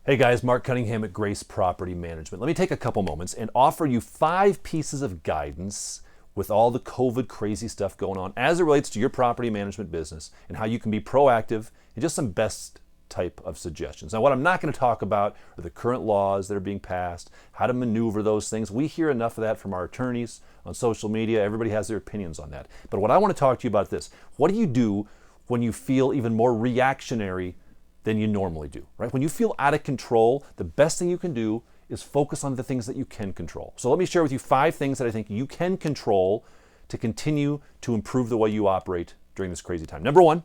Hey guys, Mark Cunningham at Grace Property Management. Let me take a couple moments and offer you 5 pieces of guidance with all the COVID crazy stuff going on as it relates to your property management business and how you can be proactive and just some best type of suggestions. Now, what I'm not going to talk about are the current laws that are being passed, how to maneuver those things. We hear enough of that from our attorneys on social media. Everybody has their opinions on that. But what I want to talk to you about is this. What do you do when you feel even more reactionary than you normally do, right? When you feel out of control, the best thing you can do is focus on the things that you can control. So let me share with you 5 things that I think you can control to continue to improve the way you operate during this crazy time. Number 1,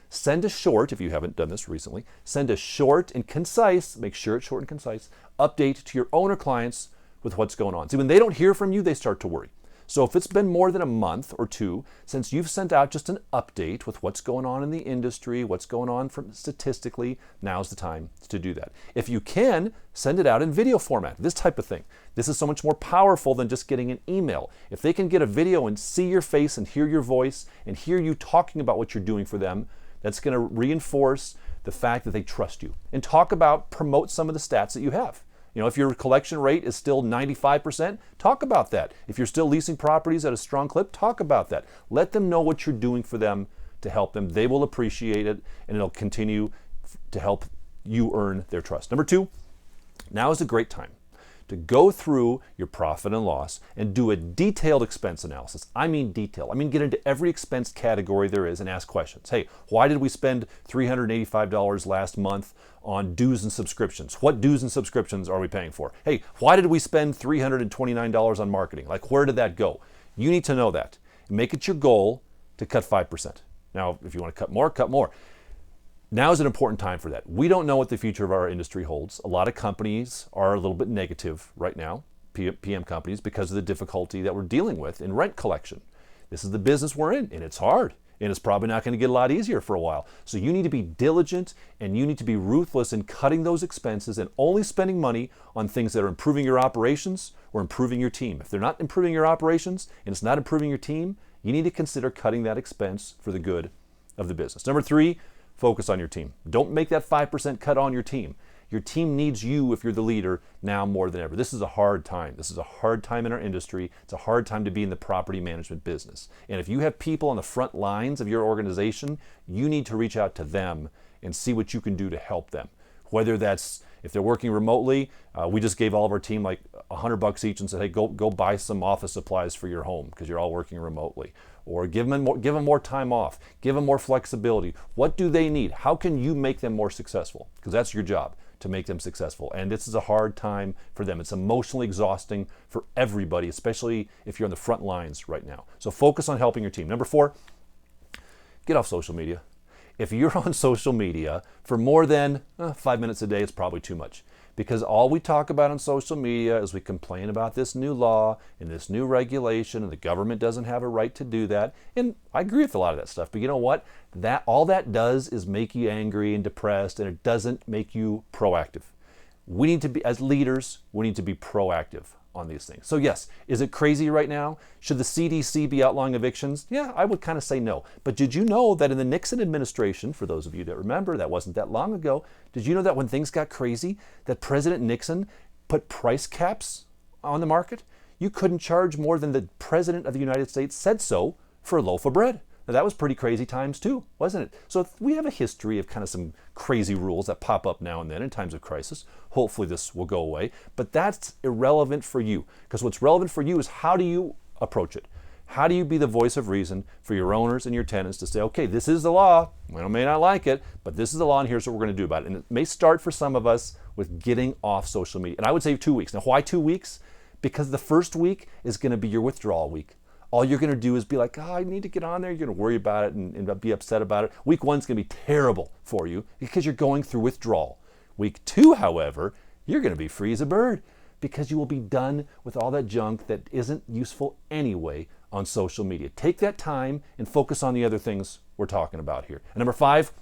send a short, if you haven't done this recently, send a short and concise, make sure it's short and concise, update to your owner clients with what's going on. See, when they don't hear from you, they start to worry. So if it's been more than a month or 2 since you've sent out just an update with what's going on in the industry, what's going on statistically, now's the time to do that. If you can, send it out in video format, this type of thing. This is so much more powerful than just getting an email. If they can get a video and see your face and hear your voice and hear you talking about what you're doing for them, that's going to reinforce the fact that they trust you. And promote some of the stats that you have. You know, if your collection rate is still 95%, talk about that. If you're still leasing properties at a strong clip, talk about that. Let them know what you're doing for them to help them. They will appreciate it, and it'll continue to help you earn their trust. Number 2, now is a great time to go through your profit and loss and do a detailed expense analysis. I mean detail. I mean get into every expense category there is and ask questions. Hey, why did we spend $385 last month on dues and subscriptions? What dues and subscriptions are we paying for? Hey, why did we spend $329 on marketing? Like, where did that go? You need to know that. Make it your goal to cut 5%. Now, if you want to cut more, cut more. Now is an important time for that. We don't know what the future of our industry holds. A lot of companies are a little bit negative right now, PM companies, because of the difficulty that we're dealing with in rent collection. This is the business we're in, and it's hard, and it's probably not going to get a lot easier for a while. So you need to be diligent, and you need to be ruthless in cutting those expenses and only spending money on things that are improving your operations or improving your team. If they're not improving your operations and it's not improving your team, you need to consider cutting that expense for the good of the business. Number 3, focus on your team. Don't make that 5% cut on your team. Your team needs you if you're the leader now more than ever. This is a hard time. This is a hard time in our industry. It's a hard time to be in the property management business. And if you have people on the front lines of your organization, you need to reach out to them and see what you can do to help them. Whether that's, if they're working remotely, we just gave all of our team like $100 each and said, hey, go buy some office supplies for your home because you're all working remotely. Or give them more time off, give them more flexibility. What do they need? How can you make them more successful? Because that's your job, to make them successful. And this is a hard time for them. It's emotionally exhausting for everybody, especially if you're on the front lines right now. So focus on helping your team. Number 4, get off social media. If you're on social media for more than 5 minutes a day, it's probably too much. Because all we talk about on social media is we complain about this new law and this new regulation, and the government doesn't have a right to do that. And I agree with a lot of that stuff. But you know what? All that does is make you angry and depressed, and it doesn't make you proactive. We need to be, as leaders, we need to be proactive on these things. So yes, is it crazy right now? Should the CDC be outlawing evictions? Yeah, I would kind of say no. But did you know that in the Nixon administration, for those of you that remember, that wasn't that long ago, did you know that when things got crazy, that President Nixon put price caps on the market? You couldn't charge more than the President of the United States said so for a loaf of bread. Now, that was pretty crazy times too, wasn't it? So we have a history of kind of some crazy rules that pop up now and then in times of crisis. Hopefully this will go away, but that's irrelevant for you, because what's relevant for you is how do you approach it? How do you be the voice of reason for your owners and your tenants to say, okay, this is the law. We may not like it, but this is the law, and here's what we're going to do about it. And it may start for some of us with getting off social media. And I would say 2 weeks. Now, why 2 weeks? Because the first week is going to be your withdrawal week. All you're going to do is be like, I need to get on there. You're going to worry about it and be upset about it. Week 1's going to be terrible for you because you're going through withdrawal. Week 2, however, you're going to be free as a bird because you will be done with all that junk that isn't useful anyway on social media. Take that time and focus on the other things we're talking about here. And number 5,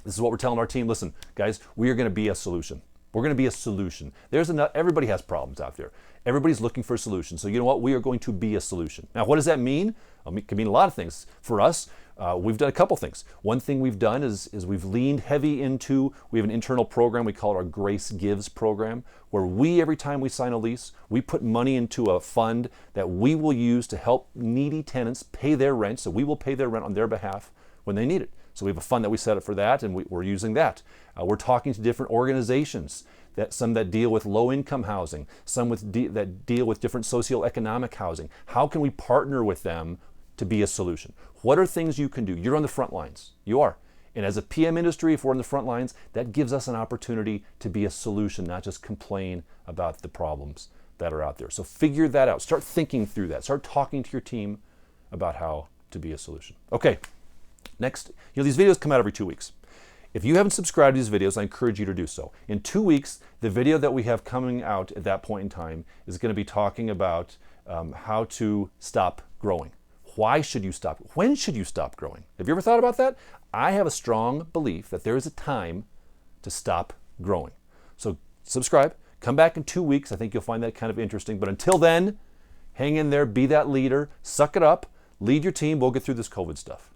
this is what we're telling our team. Listen, guys, we are going to be a solution. We're going to be a solution. Everybody has problems out there. Everybody's looking for a solution. So you know what? We are going to be a solution. Now, what does that mean? It can mean a lot of things. For us, we've done a couple things. One thing we've done is we've leaned heavy into, we have an internal program, we call it our Grace Gives program, where every time we sign a lease, we put money into a fund that we will use to help needy tenants pay their rent. So we will pay their rent on their behalf when they need it. So we have a fund that we set up for that, and we're using that. We're talking to different organizations, some that deal with low-income housing, some that deal with different socioeconomic housing. How can we partner with them to be a solution? What are things you can do? You're on the front lines. You are. And as a PM industry, if we're on the front lines, that gives us an opportunity to be a solution, not just complain about the problems that are out there. So figure that out. Start thinking through that. Start talking to your team about how to be a solution. Okay. Next, these videos come out every 2 weeks. If you haven't subscribed to these videos, I encourage you to do so. In 2 weeks, the video that we have coming out at that point in time is going to be talking about how to stop growing. Why should you stop? When should you stop growing? Have you ever thought about that? I have a strong belief that there is a time to stop growing. So subscribe, come back in 2 weeks. I think you'll find that kind of interesting. But until then, hang in there, be that leader, suck it up, lead your team. We'll get through this COVID stuff.